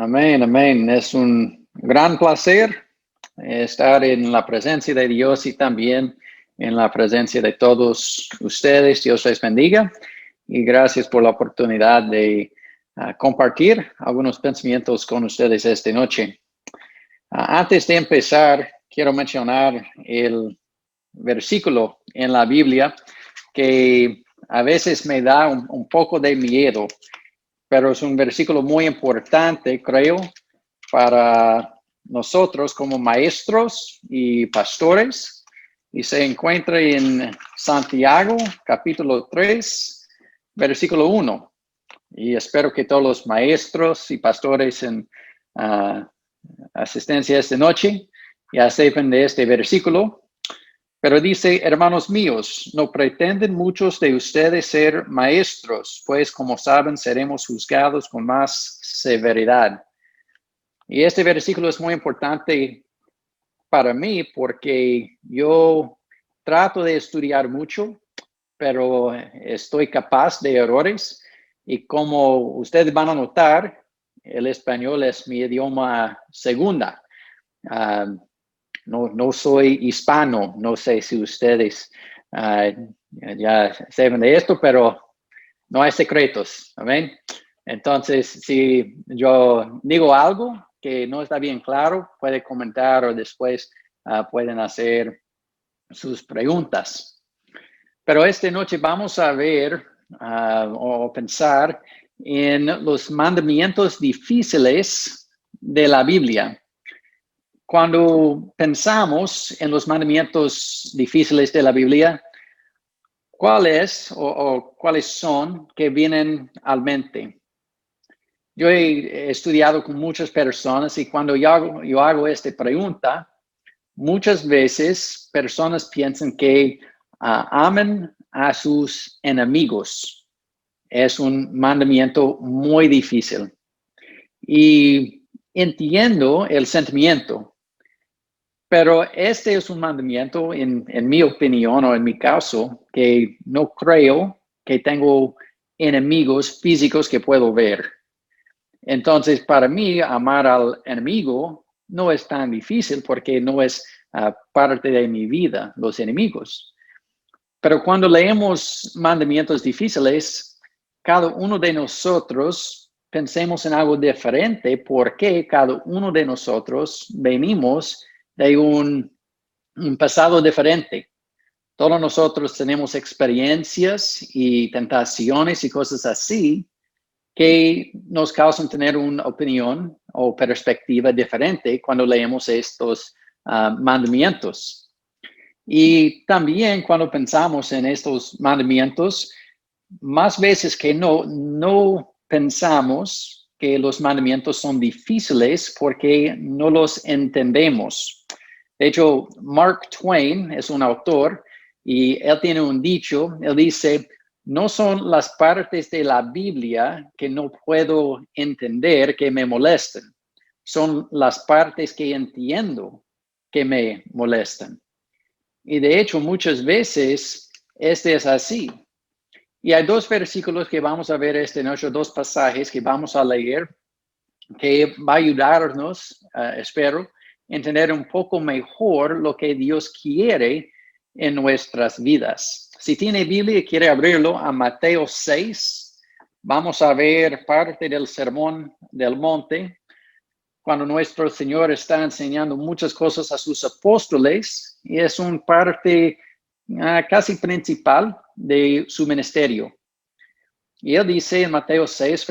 Amén, amén. Es un gran placer estar en la presencia de Dios y también en la presencia de todos ustedes. Dios les bendiga y gracias por la oportunidad de compartir algunos pensamientos con ustedes esta noche. Antes de empezar, quiero mencionar el versículo en la Biblia que a veces me da un poco de miedo, pero es un versículo muy importante, creo, para nosotros como maestros y pastores, y se encuentra en Santiago, capítulo 3, versículo 1. Y espero que todos los maestros y pastores en asistencia esta noche ya sepan de este versículo. Pero dice, hermanos míos, no pretenden muchos de ustedes ser maestros, pues como saben, seremos juzgados con más severidad. Y este versículo es muy importante para mí porque yo trato de estudiar mucho, pero estoy capaz de errores. Y como ustedes van a notar, el español es mi idioma segunda. No soy hispano, no sé si ustedes ya saben de esto, pero no hay secretos, ¿amén? Entonces, si yo digo algo que no está bien claro, puede comentar o después pueden hacer sus preguntas. Pero esta noche vamos a ver o pensar en los mandamientos difíciles de la Biblia. Cuando pensamos en los mandamientos difíciles de la Biblia, ¿cuáles cuáles son que vienen a la mente? Yo he estudiado con muchas personas y cuando yo hago esta pregunta, muchas veces personas piensan que amen a sus enemigos. Es un mandamiento muy difícil. Y entiendo el sentimiento. Pero este es un mandamiento, en mi opinión o en mi caso, que no creo que tengo enemigos físicos que puedo ver. Entonces, para mí, amar al enemigo no es tan difícil porque no es parte de mi vida, los enemigos. Pero cuando leemos mandamientos difíciles, cada uno de nosotros pensemos en algo diferente porque cada uno de nosotros venimos de un pasado diferente. Todos nosotros tenemos experiencias y tentaciones y cosas así que nos causan tener una opinión o perspectiva diferente cuando leemos estos mandamientos. Y también cuando pensamos en estos mandamientos, más veces que no pensamos que los mandamientos son difíciles porque no los entendemos. De hecho, Mark Twain es un autor y él tiene un dicho, él dice, no son las partes de la Biblia que no puedo entender que me molesten, son las partes que entiendo que me molestan. Y de hecho, muchas veces este es así. Y hay dos versículos que vamos a ver esta noche, dos pasajes que vamos a leer, que va a ayudarnos, espero, a entender un poco mejor lo que Dios quiere en nuestras vidas. Si tiene Biblia y quiere abrirlo a Mateo 6, vamos a ver parte del Sermón del Monte, cuando nuestro Señor está enseñando muchas cosas a sus apóstoles, y es una parte casi principal de su ministerio. Y él dice en Mateo 6,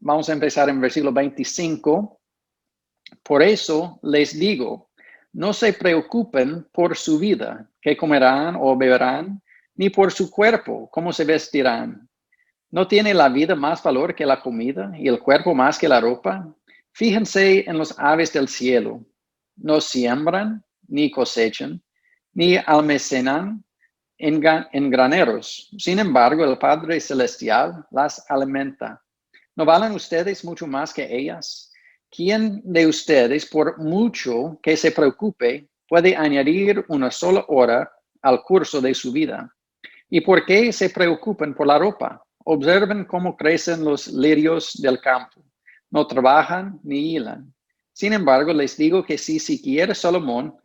vamos a empezar en versículo 25, por eso les digo, no se preocupen por su vida, qué comerán o beberán, ni por su cuerpo, cómo se vestirán. ¿No tiene la vida más valor que la comida y el cuerpo más que la ropa? Fíjense en los aves del cielo. No siembran, ni cosechan, ni almacenan en graneros. Sin embargo, el Padre Celestial las alimenta. ¿No valen ustedes mucho más que ellas? ¿Quién de ustedes, por mucho que se preocupe, puede añadir una sola hora al curso de su vida? ¿Y por qué se preocupan por la ropa? Observen cómo crecen los lirios del campo. no trabajan ni hilan. Sin embargo, les digo que si siquiera Salomón,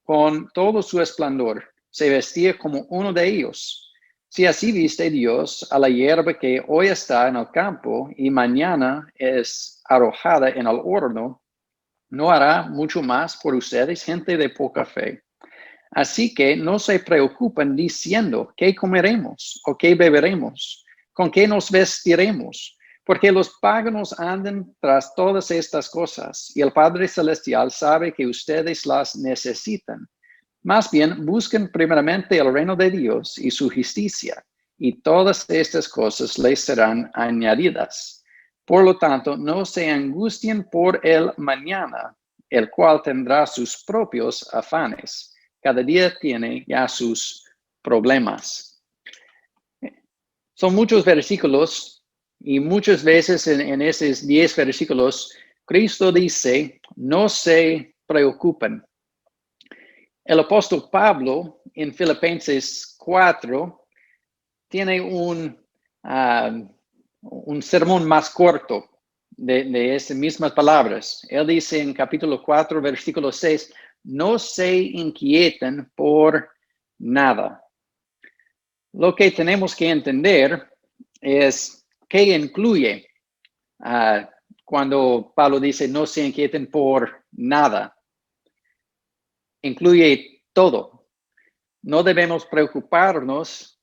con todo su esplendor, se vestía como uno de ellos, si así viste Dios a la hierba que hoy está en el campo y mañana es arrojada en el horno, ¿no hará mucho más por ustedes, gente de poca fe? Así que no se preocupen diciendo qué comeremos o qué beberemos, con qué nos vestiremos, porque los paganos andan tras todas estas cosas y el Padre Celestial sabe que ustedes las necesitan. Más bien, busquen primeramente el reino de Dios y su justicia, y todas estas cosas les serán añadidas. Por lo tanto, no se angustien por el mañana, el cual tendrá sus propios afanes. Cada día tiene ya sus problemas. Son muchos versículos y muchas veces en esos 10 versículos, Cristo dice, no se preocupen. El apóstol Pablo en Filipenses 4 tiene un sermón más corto de esas mismas palabras. Él dice en capítulo 4, versículo 6, no se inquieten por nada. Lo que tenemos que entender es qué incluye cuando Pablo dice no se inquieten por nada. Incluye todo. No debemos preocuparnos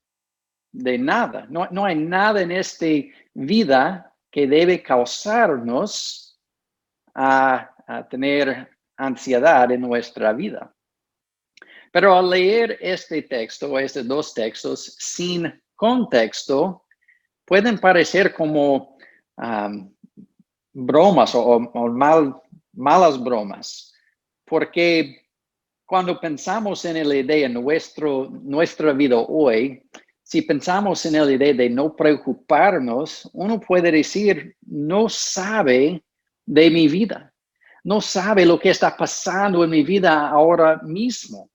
de nada. No hay nada en esta vida que debe causarnos a tener ansiedad en nuestra vida. Pero al leer este texto o estos dos textos sin contexto, pueden parecer como bromas o malas bromas, porque cuando pensamos en la idea en nuestra vida hoy, si pensamos en la idea de no preocuparnos, uno puede decir, no sabe de mi vida, no sabe lo que está pasando en mi vida ahora mismo.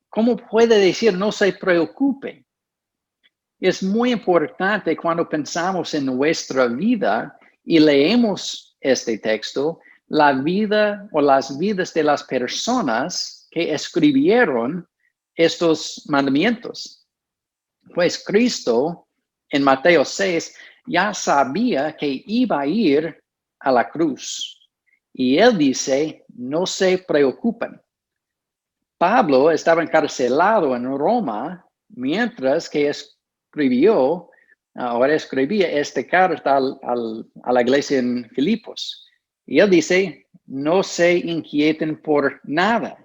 ¿Cómo puede decir no se preocupe? Es muy importante cuando pensamos en nuestra vida y leemos este texto, la vida o las vidas de las personas que escribieron estos mandamientos. Pues Cristo en Mateo 6 ya sabía que iba a ir a la cruz. Y él dice, no se preocupen. Pablo estaba encarcelado en Roma mientras que escribía esta carta a la iglesia en Filipos. Y él dice, no se inquieten por nada.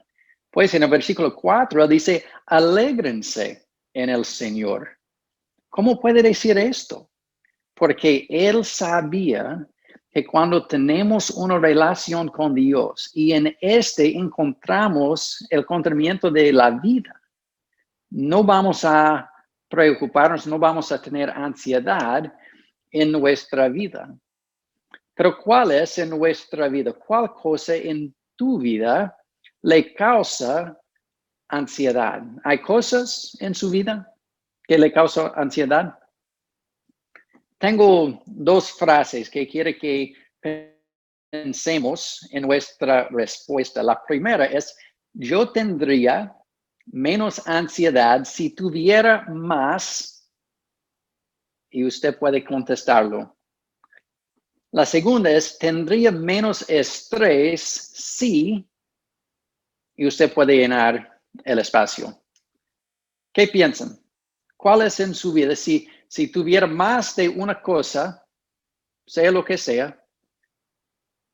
Pues en el versículo 4 él dice, alégrense en el Señor. ¿Cómo puede decir esto? Porque él sabía que cuando tenemos una relación con Dios y en encontramos el contentamiento de la vida, no vamos a preocuparnos, no vamos a tener ansiedad en nuestra vida. Pero ¿cuál es en nuestra vida? ¿Cuál cosa en tu vida le causa ansiedad? ¿Hay cosas en su vida que le causan ansiedad? Tengo dos frases que quiero que pensemos en nuestra respuesta. La primera es, yo tendría menos ansiedad si tuviera más, y usted puede contestarlo. La segunda es, tendría menos estrés si, y usted puede llenar el espacio. ¿Qué piensan? ¿Cuál es en su vida? Si tuviera más de una cosa, sea lo que sea,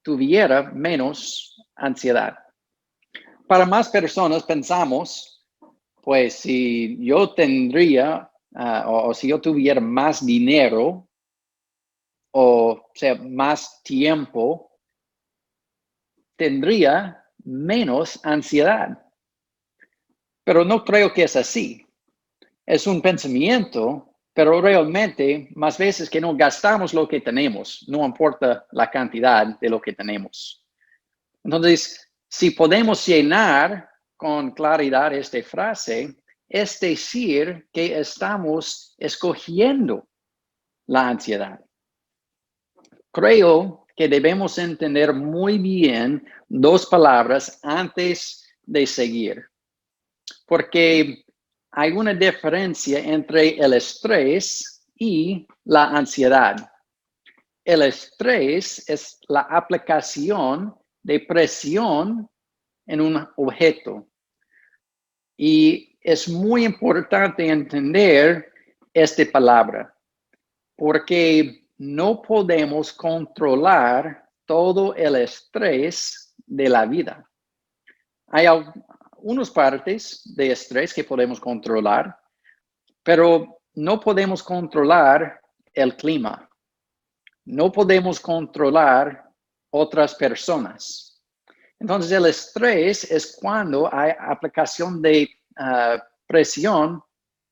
tuviera menos ansiedad. Para más personas pensamos, pues si yo tendría o si yo tuviera más dinero o sea más tiempo, tendría menos ansiedad. Pero no creo que es así. Es un pensamiento, pero realmente más veces que no gastamos lo que tenemos, no importa la cantidad de lo que tenemos. Entonces, si podemos llenar con claridad esta frase, es decir que estamos escogiendo la ansiedad. Creo que debemos entender muy bien dos palabras antes de seguir, porque hay una diferencia entre el estrés y la ansiedad. El estrés es la aplicación de presión en un objeto. Y es muy importante entender esta palabra, porque no podemos controlar todo el estrés de la vida. Hay unas partes de estrés que podemos controlar, pero no podemos controlar el clima. No podemos controlar otras personas. Entonces, el estrés es cuando hay aplicación de presión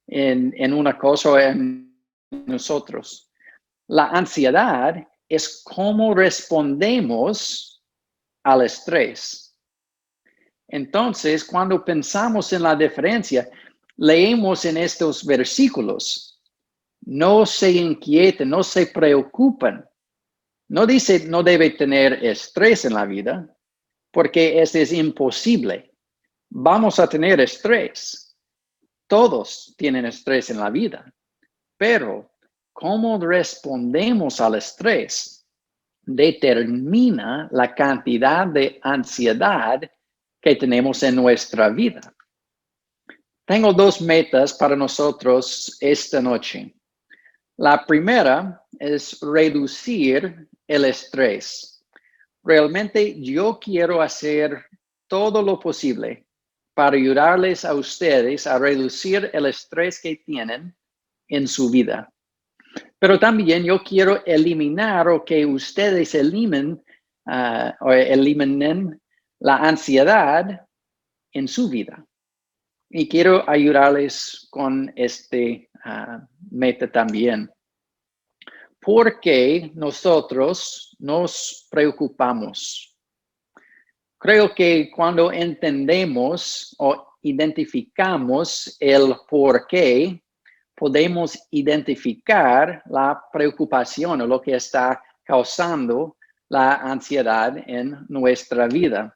en una cosa o en nosotros. La ansiedad es cómo respondemos al estrés. Entonces, cuando pensamos en la diferencia, leemos en estos versículos, no se inquieten, no se preocupen. No dice no debe tener estrés en la vida, porque eso es imposible. Vamos a tener estrés. Todos tienen estrés en la vida, pero cómo respondemos al estrés determina la cantidad de ansiedad que tenemos en nuestra vida. Tengo dos metas para nosotros esta noche. La primera es reducir el estrés. Realmente yo quiero hacer todo lo posible para ayudarles a ustedes a reducir el estrés que tienen en su vida. Pero también yo quiero eliminar o que ustedes eliminen la ansiedad en su vida. Y quiero ayudarles con este meta también. Porque nosotros nos preocupamos. Creo que cuando entendemos o identificamos el por qué, podemos identificar la preocupación o lo que está causando la ansiedad en nuestra vida.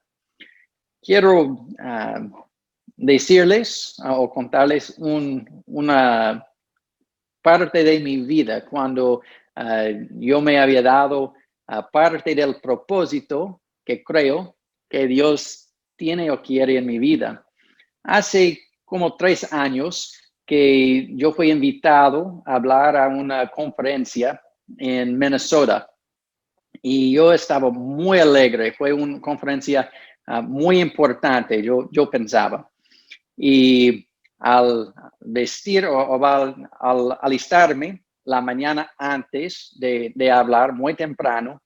Quiero decirles o contarles una parte de mi vida cuando yo me había dado parte del propósito que creo que Dios tiene o quiere en mi vida. Hace como 3 años que yo fui invitado a hablar a una conferencia en Minnesota y yo estaba muy alegre. Fue una conferencia muy importante, yo pensaba. Y al vestir o al alistarme la mañana antes de hablar, muy temprano,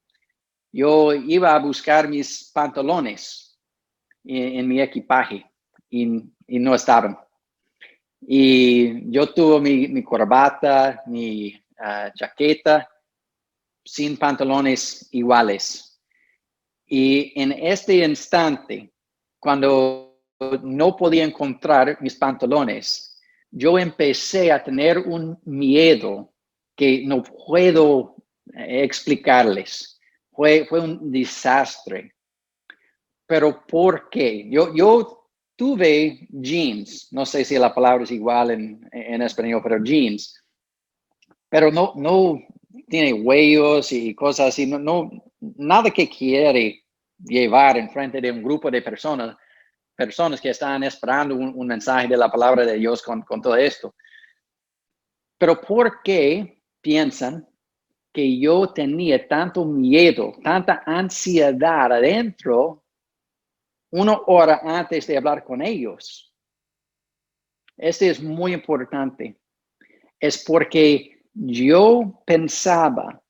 yo iba a buscar mis pantalones en mi equipaje y no estaban. Y yo tuve mi corbata, mi chaqueta, sin pantalones iguales. Y en este instante, cuando no podía encontrar mis pantalones, yo empecé a tener un miedo que no puedo explicarles. Fue un desastre. Pero ¿por qué? Yo tuve jeans, no sé si la palabra es igual en español, pero jeans, pero no tiene huellos y cosas así, nada que quiere llevar en frente de un grupo de personas que están esperando un mensaje de la palabra de Dios con todo esto. Pero ¿por qué piensan que yo tenía tanto miedo, tanta ansiedad adentro 1 hora antes de hablar con ellos? Este es muy importante. Es porque yo pensaba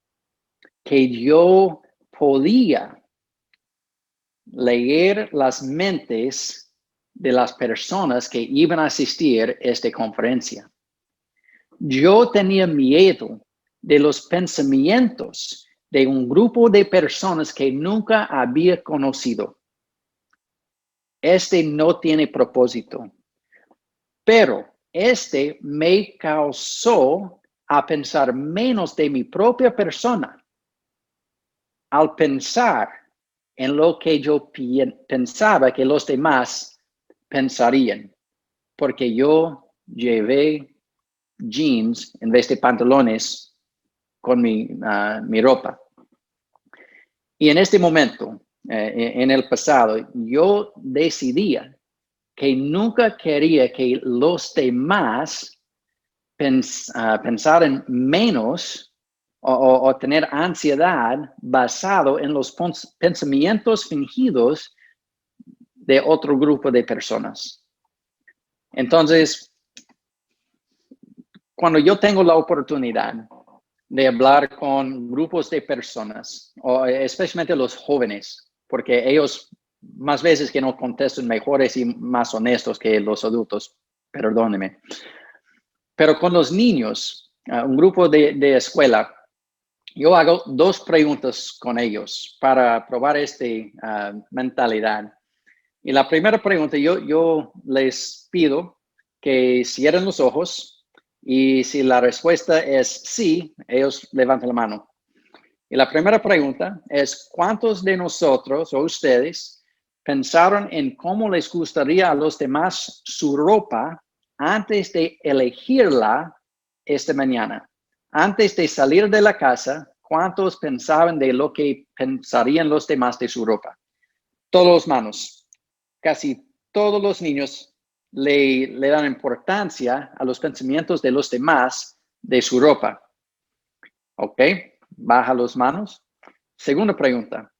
que yo podía leer las mentes de las personas que iban a asistir a esta conferencia. Yo tenía miedo de los pensamientos de un grupo de personas que nunca había conocido. Este no tiene propósito, pero este me causó a pensar menos de mi propia persona al pensar en lo que yo pensaba que los demás pensarían, porque yo llevé jeans en vez de pantalones con mi ropa. Y en este momento, en el pasado, yo decidía que nunca quería que los demás pensaran menos o tener ansiedad basado en los pensamientos fingidos de otro grupo de personas. Entonces, cuando yo tengo la oportunidad de hablar con grupos de personas, o especialmente los jóvenes, porque ellos más veces que no contestan mejores y más honestos que los adultos, perdóneme. Pero con los niños, un grupo de escuela, yo hago 2 preguntas con ellos para probar esta mentalidad. Y la primera pregunta, yo les pido que cierren los ojos y si la respuesta es sí, ellos levantan la mano. Y la primera pregunta es, ¿cuántos de nosotros o ustedes pensaron en cómo les gustaría a los demás su ropa antes de elegirla esta mañana? Antes de salir de la casa, ¿cuántos pensaban de lo que pensarían los demás de su ropa? Todas las manos. Casi todos los niños le dan importancia a los pensamientos de los demás de su ropa. ¿Ok? Baja las manos. Segunda pregunta.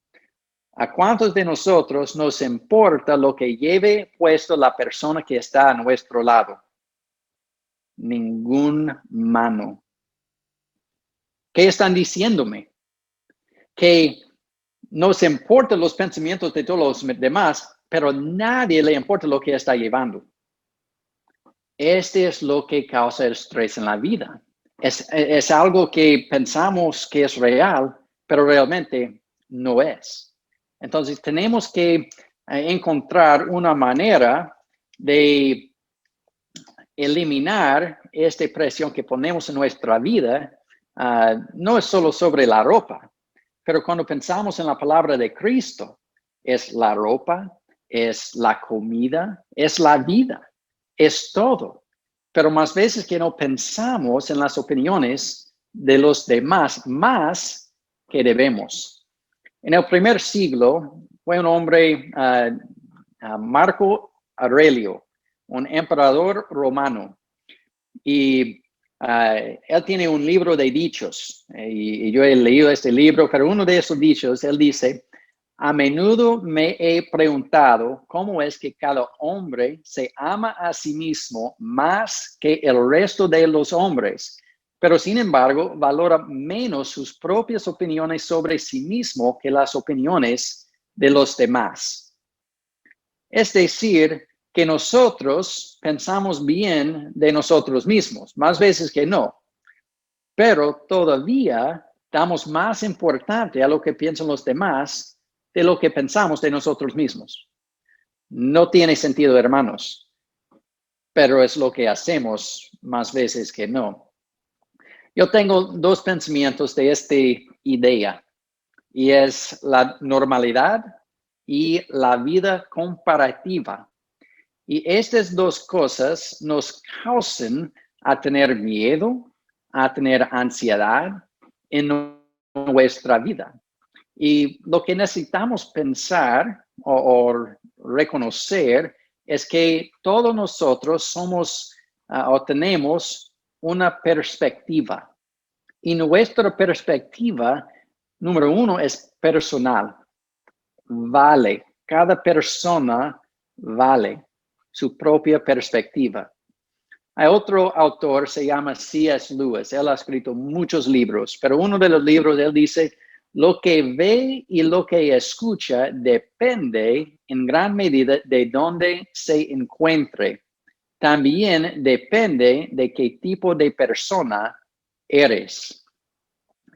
¿A cuántos de nosotros nos importa lo que lleve puesto la persona que está a nuestro lado? Ninguna mano. ¿Qué están diciéndome? Que nos importan los pensamientos de todos los demás, pero nadie le importa lo que está llevando. Este es lo que causa el estrés en la vida. Es algo que pensamos que es real, pero realmente no es. Entonces tenemos que encontrar una manera de eliminar esta presión que ponemos en nuestra vida. No es solo sobre la ropa, pero cuando pensamos en la palabra de Cristo, es la ropa, es la comida, es la vida, es todo. Pero más veces que no pensamos en las opiniones de los demás más que debemos. En el primer siglo fue un hombre, Marco Aurelio, un emperador romano. Y él tiene un libro de dichos, y yo he leído este libro, pero uno de esos dichos, él dice, a menudo me he preguntado cómo es que cada hombre se ama a sí mismo más que el resto de los hombres, pero sin embargo valora menos sus propias opiniones sobre sí mismo que las opiniones de los demás. Es decir, que nosotros pensamos bien de nosotros mismos, más veces que no, pero todavía damos más importancia a lo que piensan los demás de lo que pensamos de nosotros mismos. No tiene sentido, hermanos, pero es lo que hacemos más veces que no. Yo tengo 2 pensamientos de esta idea, y es la normalidad y la vida comparativa. Y estas 2 cosas nos causan a tener miedo, a tener ansiedad en nuestra vida. Y lo que necesitamos pensar o reconocer es que todos nosotros somos o tenemos una perspectiva. Y nuestra perspectiva, número 1, es personal. Vale, cada persona vale su propia perspectiva. Hay otro autor, se llama C.S. Lewis. Él ha escrito muchos libros, pero uno de los libros, él dice, lo que ve y lo que escucha depende en gran medida de dónde se encuentre. También depende de qué tipo de persona eres.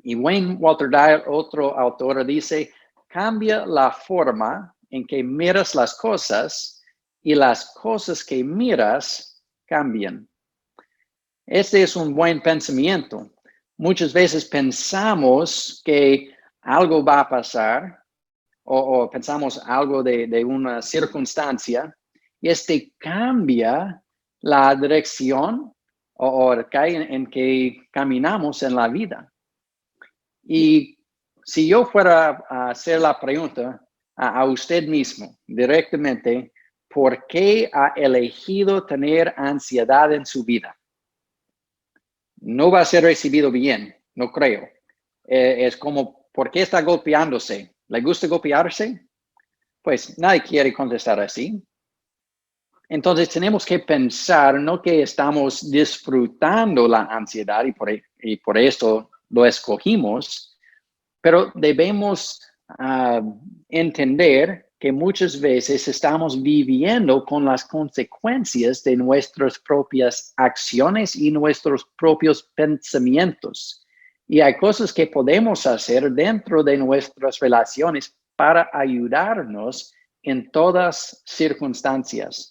Y Wayne Walter Dyer, otro autor, dice, cambia la forma en que miras las cosas y las cosas que miras cambian. Este es un buen pensamiento. Muchas veces pensamos que algo va a pasar o pensamos algo de una circunstancia, y cambia la dirección o cae en que caminamos en la vida. Y si yo fuera a hacer la pregunta a usted mismo directamente, ¿por qué ha elegido tener ansiedad en su vida? No va a ser recibido bien, no creo. Es como, ¿por qué está golpeándose? ¿Le gusta golpearse? Pues nadie quiere contestar así. Entonces tenemos que pensar, no que estamos disfrutando la ansiedad y por esto lo escogimos, pero debemos entender que muchas veces estamos viviendo con las consecuencias de nuestras propias acciones y nuestros propios pensamientos. Y hay cosas que podemos hacer dentro de nuestras relaciones para ayudarnos en todas circunstancias.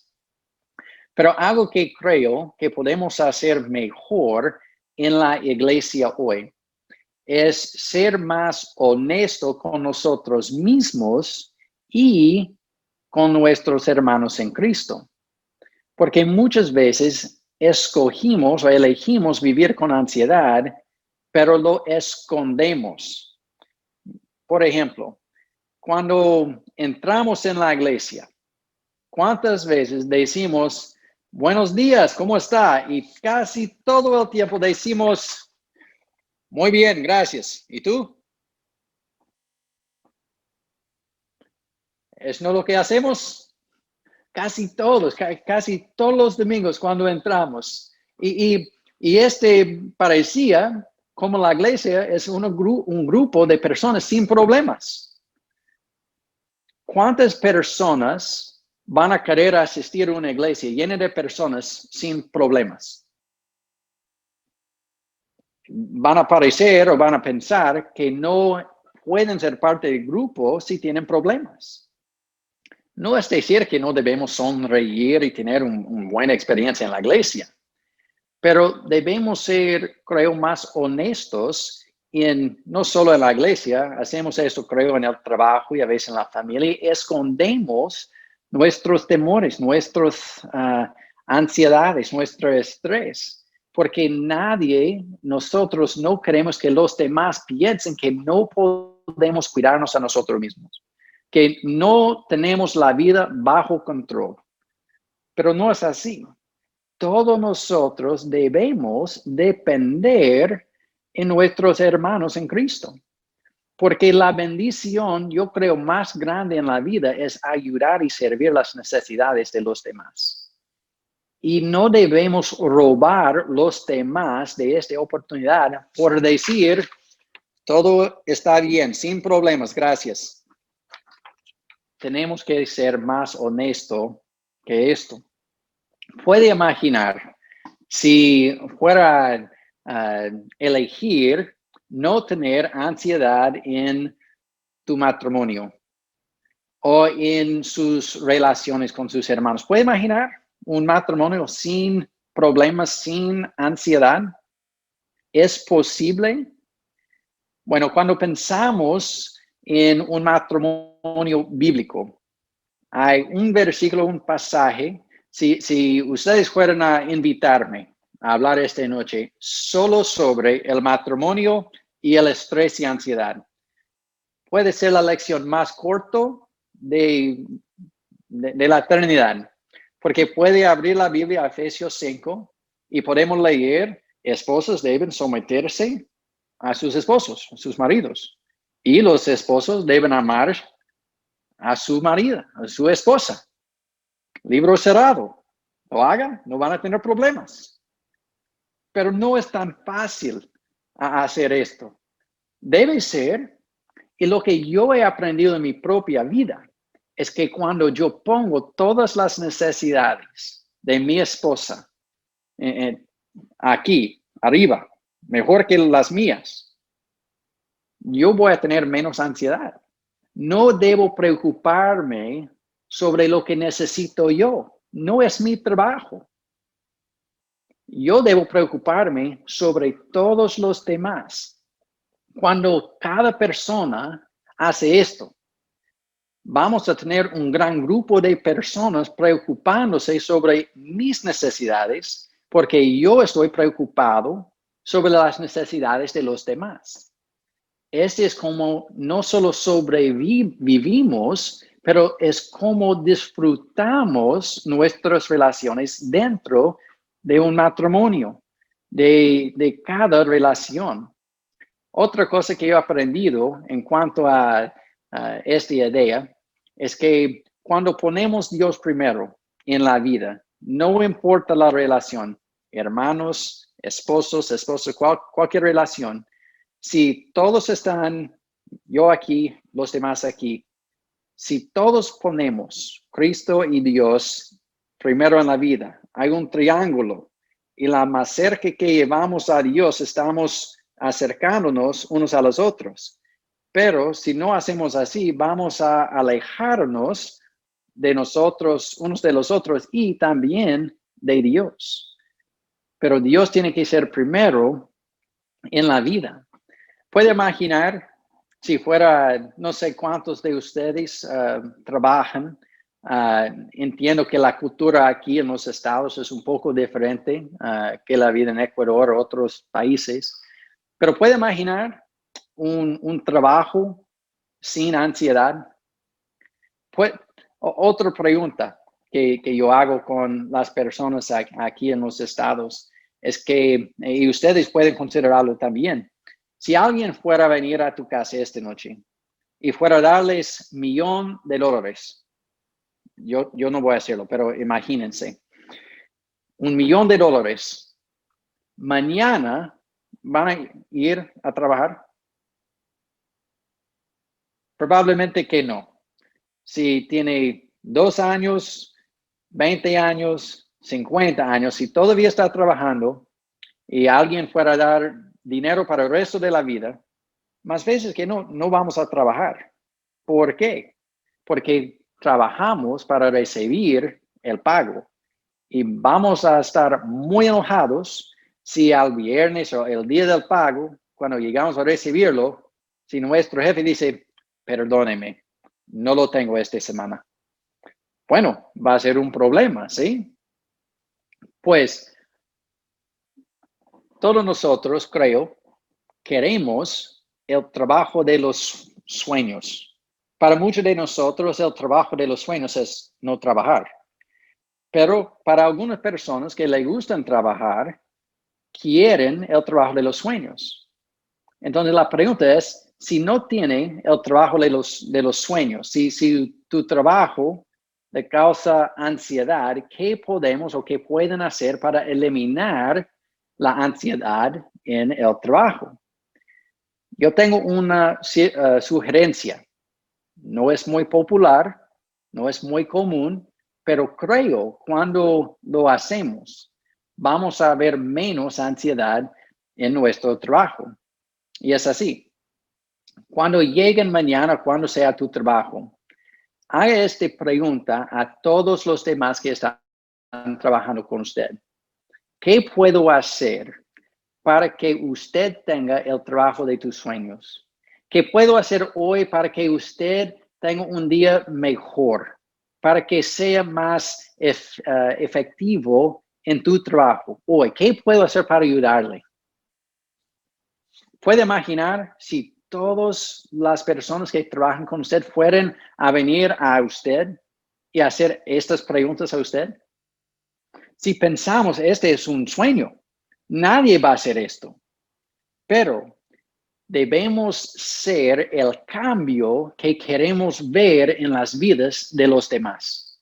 Pero algo que creo que podemos hacer mejor en la iglesia hoy es ser más honesto con nosotros mismos y con nuestros hermanos en Cristo. Porque muchas veces escogimos o elegimos vivir con ansiedad, pero lo escondemos. Por ejemplo, cuando entramos en la iglesia, ¿cuántas veces decimos, buenos días, ¿cómo está? Y casi todo el tiempo decimos, muy bien, gracias. ¿Y tú? ¿Es no lo que hacemos? Casi todos los domingos cuando entramos. Y parecía como la iglesia es un grupo de personas sin problemas. ¿Cuántas personas van a querer asistir a una iglesia llena de personas sin problemas? Van a parecer o van a pensar que no pueden ser parte del grupo si tienen problemas. No es decir que no debemos sonreír y tener una buena experiencia en la iglesia, pero debemos ser, creo, más honestos no solo en la iglesia, hacemos esto, creo, en el trabajo y a veces en la familia, escondemos nuestros temores, nuestras ansiedades, nuestro estrés, porque nosotros no queremos que los demás piensen que no podemos cuidarnos a nosotros mismos, que no tenemos la vida bajo control. Pero no es así. Todos nosotros debemos depender en nuestros hermanos en Cristo. Porque la bendición, yo creo, más grande en la vida es ayudar y servir las necesidades de los demás. Y no debemos robar los demás de esta oportunidad por decir, todo está bien, sin problemas, gracias. Tenemos que ser más honestos que esto. Puede imaginar si fuera a elegir no tener ansiedad en tu matrimonio o en sus relaciones con sus hermanos. ¿Puede imaginar un matrimonio sin problemas, sin ansiedad? ¿Es posible? Bueno, cuando pensamos en un matrimonio bíblico, hay un versículo, un pasaje. Si ustedes fueran a invitarme a hablar esta noche solo sobre el matrimonio y el estrés y ansiedad, puede ser la lección más corta de la eternidad, porque puede abrir la Biblia a Efesios 5 y podemos leer, esposos deben someterse a sus esposos, a sus maridos, y los esposos deben amar a su marido, a su esposa. Libro cerrado. Lo hagan, no van a tener problemas. Pero no es tan fácil hacer esto. Debe ser, y lo que yo he aprendido en mi propia vida, es que cuando yo pongo todas las necesidades de mi esposa aquí, arriba, mejor que las mías, yo voy a tener menos ansiedad. No debo preocuparme sobre lo que necesito yo. No es mi trabajo. Yo debo preocuparme sobre todos los demás. Cuando cada persona hace esto, vamos a tener un gran grupo de personas preocupándose sobre mis necesidades, porque yo estoy preocupado sobre las necesidades de los demás. Este es como no solo sobrevivimos, pero es como disfrutamos nuestras relaciones dentro de un matrimonio, de cada relación. Otra cosa que yo he aprendido en cuanto a esta idea es que cuando ponemos Dios primero en la vida, no importa la relación, hermanos, esposos, cualquier relación, si todos están, yo aquí, los demás aquí, si todos ponemos Cristo y Dios primero en la vida, hay un triángulo y la más cerca que llevamos a Dios estamos acercándonos unos a los otros. Pero si no hacemos así, vamos a alejarnos de nosotros, unos de los otros y también de Dios. Pero Dios tiene que ser primero en la vida. Puede imaginar si fuera, no sé cuántos de ustedes trabajan. Entiendo que la cultura aquí en los estados es un poco diferente que la vida en Ecuador o otros países. Pero puede imaginar un trabajo sin ansiedad. Otra pregunta que yo hago con las personas aquí en los estados es que, y ustedes pueden considerarlo también, si alguien fuera a venir a tu casa esta noche y fuera a darles $1,000,000, yo no voy a hacerlo, pero imagínense, $1,000,000, mañana van a ir a trabajar. Probablemente que no. Si tiene 2 años, 20 años, 50 años, si todavía está trabajando y alguien fuera a dar dinero para el resto de la vida, más veces que no vamos a trabajar. ¿Por qué? Porque trabajamos para recibir el pago y vamos a estar muy enojados si al viernes o el día del pago, cuando llegamos a recibirlo, si nuestro jefe dice, perdóneme, no lo tengo esta semana. Bueno, va a ser un problema, ¿sí? Pues todos nosotros, creo, queremos el trabajo de los sueños. Para muchos de nosotros, el trabajo de los sueños es no trabajar. Pero para algunas personas que les gustan trabajar, quieren el trabajo de los sueños. Entonces la pregunta es, si no tienen el trabajo de los sueños, si tu trabajo le causa ansiedad, ¿qué podemos o qué pueden hacer para eliminar la ansiedad en el trabajo? Yo tengo una sugerencia. No es muy popular, no es muy común, pero creo cuando lo hacemos, vamos a ver menos ansiedad en nuestro trabajo. Y es así. Cuando lleguen mañana, cuando sea tu trabajo, haga esta pregunta a todos los demás que están trabajando con usted. ¿Qué puedo hacer para que usted tenga el trabajo de tus sueños? ¿Qué puedo hacer hoy para que usted tenga un día mejor? Para que sea más efectivo en tu trabajo hoy. ¿Qué puedo hacer para ayudarle? ¿Puede imaginar si todas las personas que trabajan con usted fueran a venir a usted y hacer estas preguntas a usted? Si pensamos, este es un sueño, nadie va a hacer esto, pero debemos ser el cambio que queremos ver en las vidas de los demás.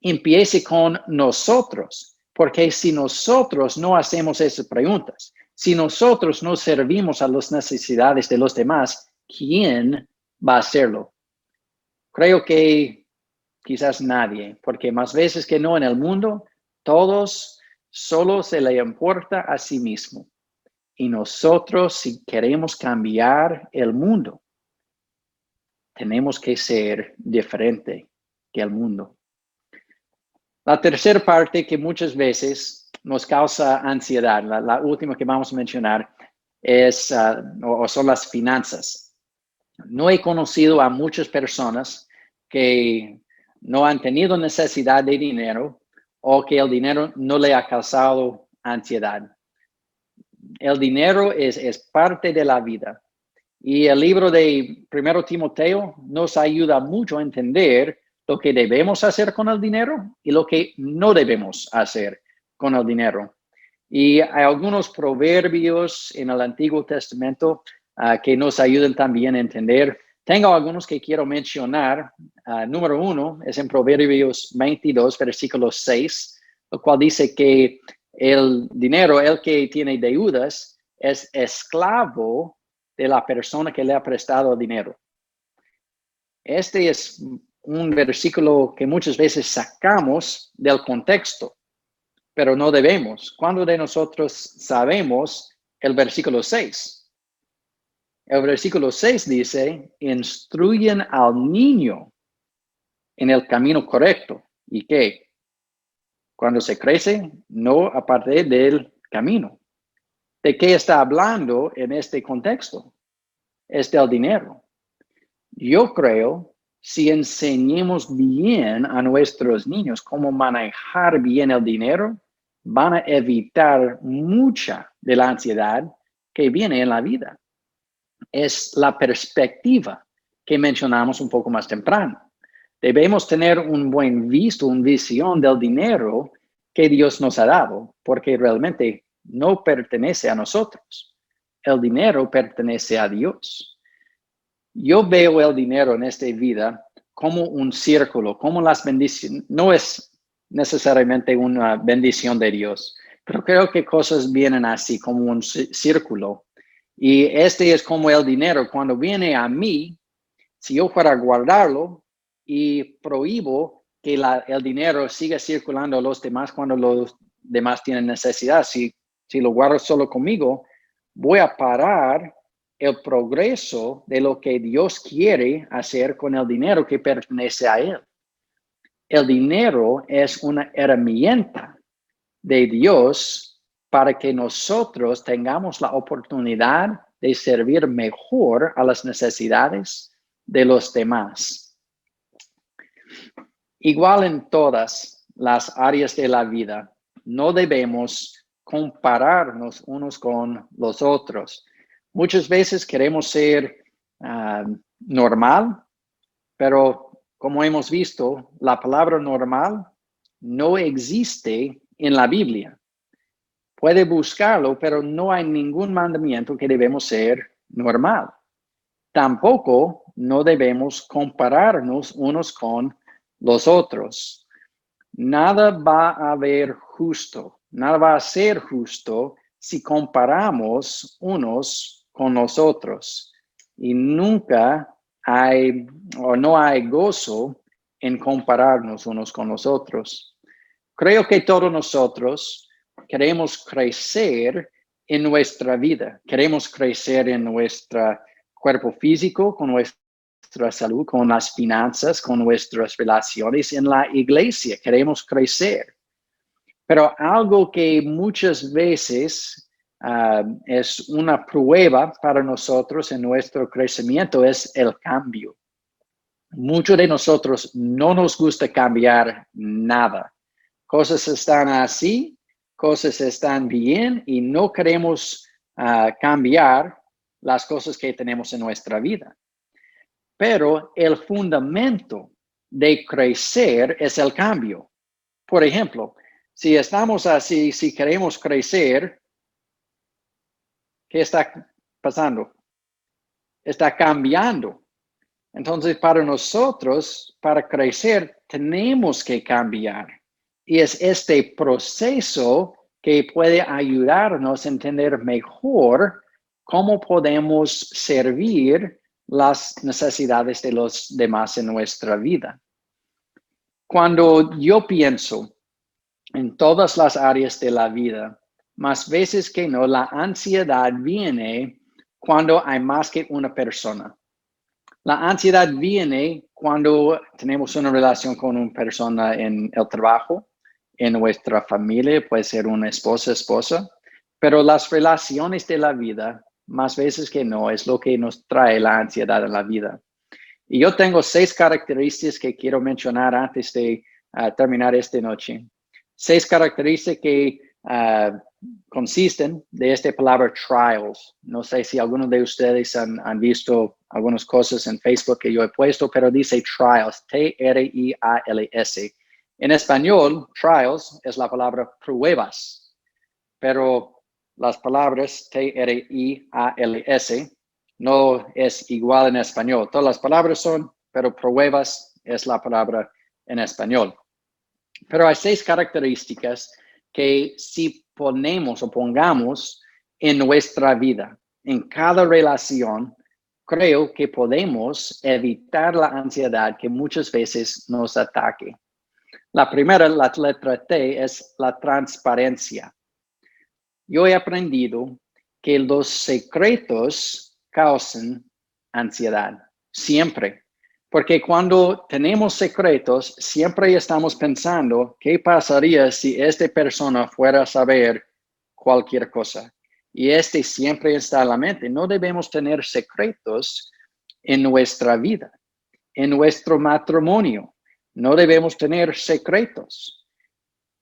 Empiece con nosotros, porque si nosotros no hacemos esas preguntas, si nosotros no servimos a las necesidades de los demás, ¿quién va a hacerlo? Creo que quizás nadie, porque más veces que no en el mundo, todos solo se le importa a sí mismo. Y nosotros, si queremos cambiar el mundo, tenemos que ser diferente que el mundo. La tercera parte que muchas veces nos causa ansiedad, la última que vamos a mencionar, o son las finanzas. No he conocido a muchas personas que no han tenido necesidad de dinero o que el dinero no le ha causado ansiedad. El dinero es parte de la vida. Y el libro de 1 Timoteo nos ayuda mucho a entender lo que debemos hacer con el dinero y lo que no debemos hacer con el dinero. Y hay algunos proverbios en el Antiguo Testamento que nos ayudan también a entender. Tengo algunos que quiero mencionar. Número 1 es en Proverbios 22, versículo 6, lo cual dice que el dinero, el que tiene deudas, es esclavo de la persona que le ha prestado dinero. Este es un versículo que muchas veces sacamos del contexto, pero no debemos. ¿Cuándo de nosotros sabemos el versículo 6? El versículo 6 dice, instruyen al niño en el camino correcto. ¿Y qué? Cuando se crece, no aparte del camino. ¿De qué está hablando en este contexto? Es del dinero. Yo creo, si enseñamos bien a nuestros niños cómo manejar bien el dinero, van a evitar mucha de la ansiedad que viene en la vida. Es la perspectiva que mencionamos un poco más temprano. Debemos tener un buen visto, una visión del dinero que Dios nos ha dado, porque realmente no pertenece a nosotros. El dinero pertenece a Dios. Yo veo el dinero en esta vida como un círculo, como las bendiciones. No es necesariamente una bendición de Dios, pero creo que cosas vienen así, como un círculo. Y este es como el dinero. Cuando viene a mí, si yo fuera a guardarlo y prohíbo que el dinero siga circulando a los demás cuando los demás tienen necesidad, si lo guardo solo conmigo, voy a parar el progreso de lo que Dios quiere hacer con el dinero que pertenece a Él. El dinero es una herramienta de Dios para que nosotros tengamos la oportunidad de servir mejor a las necesidades de los demás. Igual en todas las áreas de la vida, no debemos compararnos unos con los otros. Muchas veces queremos ser normal, pero como hemos visto, la palabra normal no existe en la Biblia. Puede buscarlo, pero no hay ningún mandamiento que debemos ser normal. Tampoco no debemos compararnos unos con los otros. Nada va a haber justo, nada va a ser justo si comparamos unos con los otros. Y nunca hay o no hay gozo en compararnos unos con los otros. Creo que todos nosotros queremos crecer en nuestra vida, queremos crecer en nuestro cuerpo físico, con nuestra salud, con las finanzas, con nuestras relaciones en la iglesia, queremos crecer. Pero algo que muchas veces es una prueba para nosotros en nuestro crecimiento es el cambio. Muchos de nosotros no nos gusta cambiar nada. Cosas están así, cosas están bien y no queremos cambiar las cosas que tenemos en nuestra vida. Pero el fundamento de crecer es el cambio. Por ejemplo, si estamos así, si queremos crecer, ¿qué está pasando? Está cambiando. Entonces, para nosotros, para crecer, tenemos que cambiar. Y es este proceso que puede ayudarnos a entender mejor cómo podemos servir las necesidades de los demás en nuestra vida. Cuando yo pienso en todas las áreas de la vida, más veces que no, la ansiedad viene cuando hay más que una persona. La ansiedad viene cuando tenemos una relación con una persona en el trabajo, en nuestra familia, puede ser una esposa, pero las relaciones de la vida más veces que no, es lo que nos trae la ansiedad en la vida. Y yo tengo 6 características que quiero mencionar antes de terminar esta noche. 6 características que consisten de esta palabra trials. No sé si algunos de ustedes han visto algunas cosas en Facebook que yo he puesto, pero dice trials, T-R-I-A-L-S. En español, trials es la palabra pruebas, pero las palabras T-R-I-A-L-S no es igual en español. Todas las palabras son, pero pruebas es la palabra en español. Pero hay 6 características que si ponemos o pongamos en nuestra vida, en cada relación, creo que podemos evitar la ansiedad que muchas veces nos ataque. La primera, la letra T, es la transparencia. Yo he aprendido que los secretos causan ansiedad, siempre. Porque cuando tenemos secretos, siempre estamos pensando, ¿qué pasaría si esta persona fuera a saber cualquier cosa? Y siempre está en la mente. No debemos tener secretos en nuestra vida, en nuestro matrimonio. No debemos tener secretos.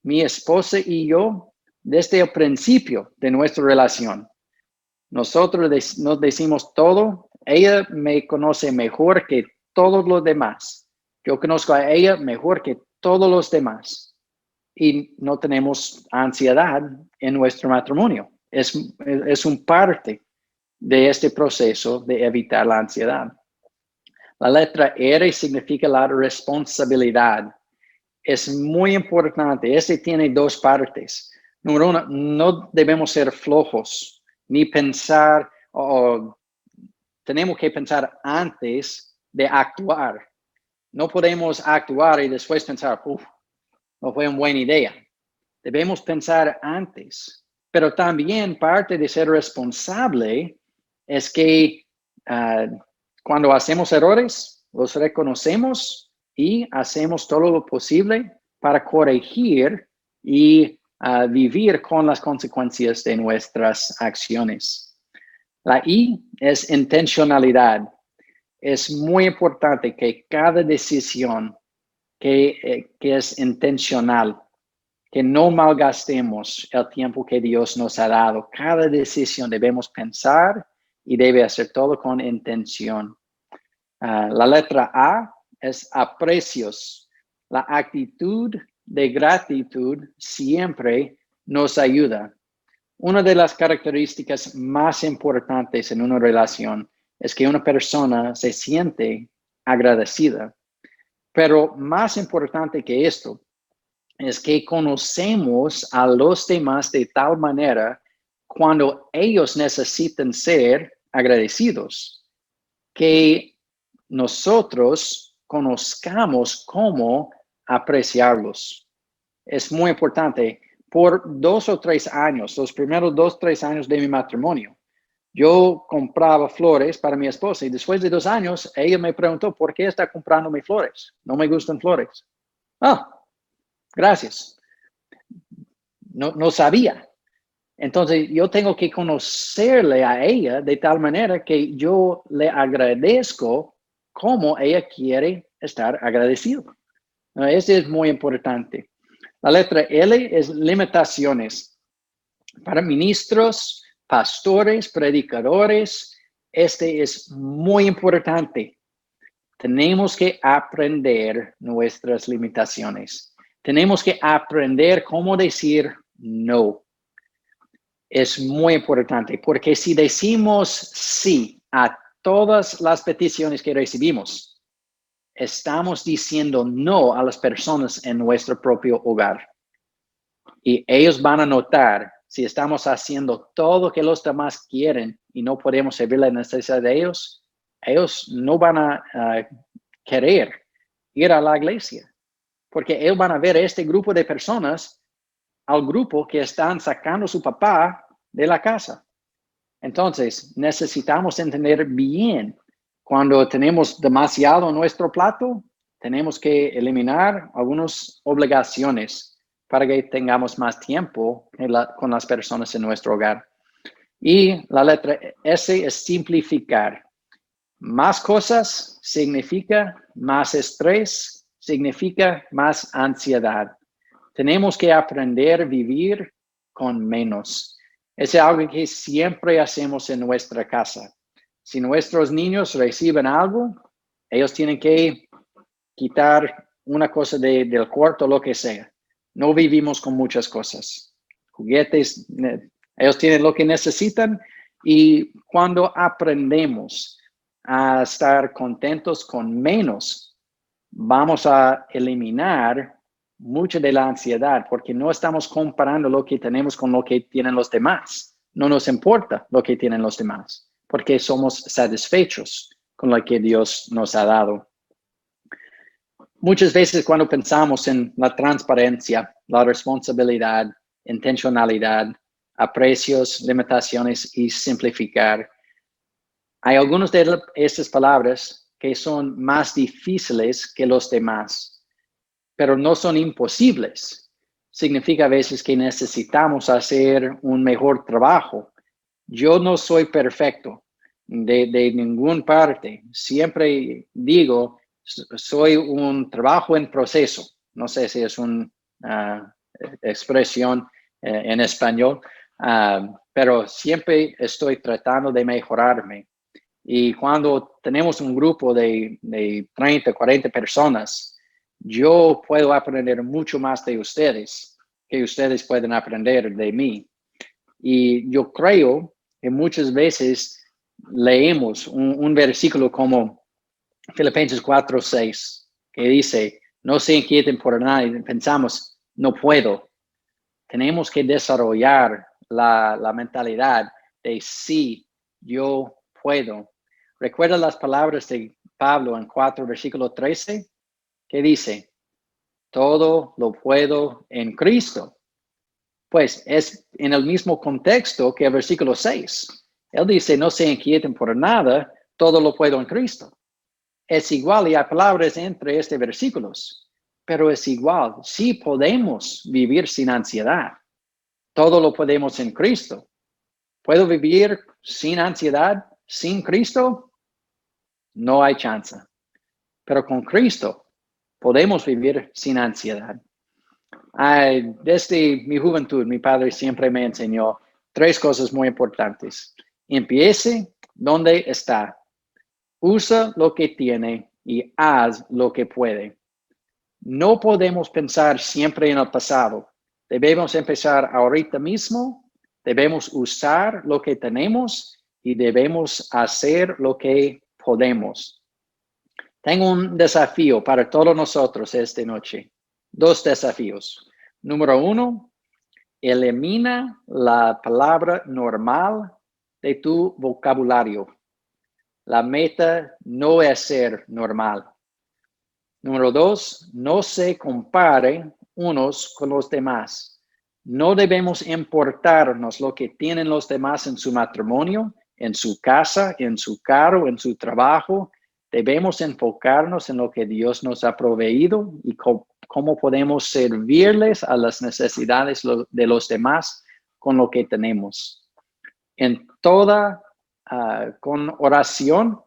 Mi esposa y yo, desde el principio de nuestra relación, nosotros nos decimos todo. Ella me conoce mejor que todos los demás. Yo conozco a ella mejor que todos los demás. Y no tenemos ansiedad en nuestro matrimonio. Es un parte de este proceso de evitar la ansiedad. La letra R significa la responsabilidad. Es muy importante. Este tiene 2 partes. Número 1, no debemos ser flojos, ni pensar, tenemos que pensar antes de actuar. No podemos actuar y después pensar, no fue una buena idea. Debemos pensar antes. Pero también parte de ser responsable es que cuando hacemos errores, los reconocemos y hacemos todo lo posible para corregir y vivir con las consecuencias de nuestras acciones. La I es intencionalidad. Es muy importante que cada decisión que es intencional, que no malgastemos el tiempo que Dios nos ha dado. Cada decisión debemos pensar y debe hacer todo con intención. La letra A es aprecios. La actitud de gratitud siempre nos ayuda. Una de las características más importantes en una relación es que una persona se siente agradecida. Pero más importante que esto es que conocemos a los demás de tal manera cuando ellos necesitan ser agradecidos, que nosotros conozcamos cómo apreciarlos. Es muy importante. Por 2 o 3 años, los primeros 2 o 3 años de mi matrimonio, yo compraba flores para mi esposa y después de 2 años, ella me preguntó, ¿por qué está comprándome flores? No me gustan flores. Gracias. No sabía. Entonces, yo tengo que conocerle a ella de tal manera que yo le agradezco como ella quiere estar agradecido. Eso es muy importante. La letra L es limitaciones. Para ministros, pastores, predicadores, este es muy importante. Tenemos que aprender nuestras limitaciones. Tenemos que aprender cómo decir no. Es muy importante porque si decimos sí a todas las peticiones que recibimos, estamos diciendo no a las personas en nuestro propio hogar. Y ellos van a notar si estamos haciendo todo lo que los demás quieren y no podemos servir la necesidad de ellos, ellos no van a querer ir a la iglesia. Porque ellos van a ver a este grupo de personas, al grupo que están sacando a su papá de la casa. Entonces, necesitamos entender bien, cuando tenemos demasiado en nuestro plato, tenemos que eliminar algunas obligaciones para que tengamos más tiempo con las personas en nuestro hogar. Y la letra S es simplificar. Más cosas significa más estrés, significa más ansiedad. Tenemos que aprender a vivir con menos. Es algo que siempre hacemos en nuestra casa. Si nuestros niños reciben algo, ellos tienen que quitar una cosa del cuarto, lo que sea. No vivimos con muchas cosas. Juguetes, ellos tienen lo que necesitan y cuando aprendemos a estar contentos con menos, vamos a eliminar mucha de la ansiedad porque no estamos comparando lo que tenemos con lo que tienen los demás. No nos importa lo que tienen los demás porque somos satisfechos con lo que Dios nos ha dado. Muchas veces cuando pensamos en la transparencia, la responsabilidad, intencionalidad, aprecios, limitaciones y simplificar, hay algunas de estas palabras que son más difíciles que los demás, pero no son imposibles. Significa a veces que necesitamos hacer un mejor trabajo. Yo no soy perfecto de ninguna parte. Siempre digo, soy un trabajo en proceso. No sé si es una expresión en español, pero siempre estoy tratando de mejorarme. Y cuando tenemos un grupo de 30, 40 personas, yo puedo aprender mucho más de ustedes que ustedes pueden aprender de mí. Y yo creo que muchas veces leemos un versículo como Filipenses 4:6, que dice, no se inquieten por nada, y pensamos, no puedo. Tenemos que desarrollar la mentalidad de sí, yo puedo. ¿Recuerda las palabras de Pablo en 4, versículo 13? Que dice, todo lo puedo en Cristo. Pues es en el mismo contexto que el versículo 6. Él dice, no se inquieten por nada, todo lo puedo en Cristo. Es igual y hay palabras entre estos versículos, pero es igual. Sí podemos vivir sin ansiedad. Todo lo podemos en Cristo. ¿Puedo vivir sin ansiedad, sin Cristo? No hay chance. Pero con Cristo podemos vivir sin ansiedad. Desde mi juventud, mi padre siempre me enseñó 3 cosas muy importantes. Empiece donde está. Usa lo que tiene y haz lo que puede. No podemos pensar siempre en el pasado. Debemos empezar ahorita mismo. Debemos usar lo que tenemos y debemos hacer lo que podemos. Tengo un desafío para todos nosotros esta noche. 2 desafíos. Número 1, elimina la palabra normal de tu vocabulario. La meta no es ser normal. Número 2, no se compare unos con los demás. No debemos importarnos lo que tienen los demás en su matrimonio, en su casa, en su carro, en su trabajo. Debemos enfocarnos en lo que Dios nos ha proveído y cómo podemos servirles a las necesidades de los demás con lo que tenemos. En toda, con oración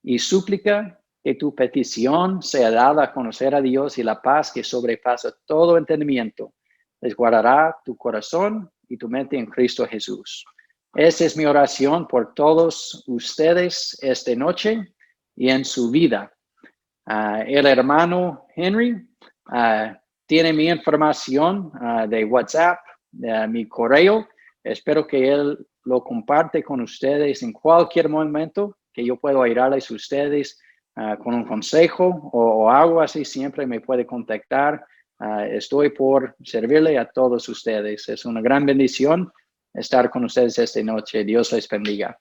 y súplica, que tu petición sea dada a conocer a Dios y la paz que sobrepasa todo entendimiento les guardará tu corazón y tu mente en Cristo Jesús. Esa es mi oración por todos ustedes esta noche y en su vida. El hermano Henry tiene mi información de WhatsApp, mi correo. Espero que él lo comparte con ustedes en cualquier momento que yo pueda ayudarles a ustedes con un consejo o algo así. Siempre me puede contactar. Estoy por servirle a todos ustedes. Es una gran bendición estar con ustedes esta noche. Dios les bendiga.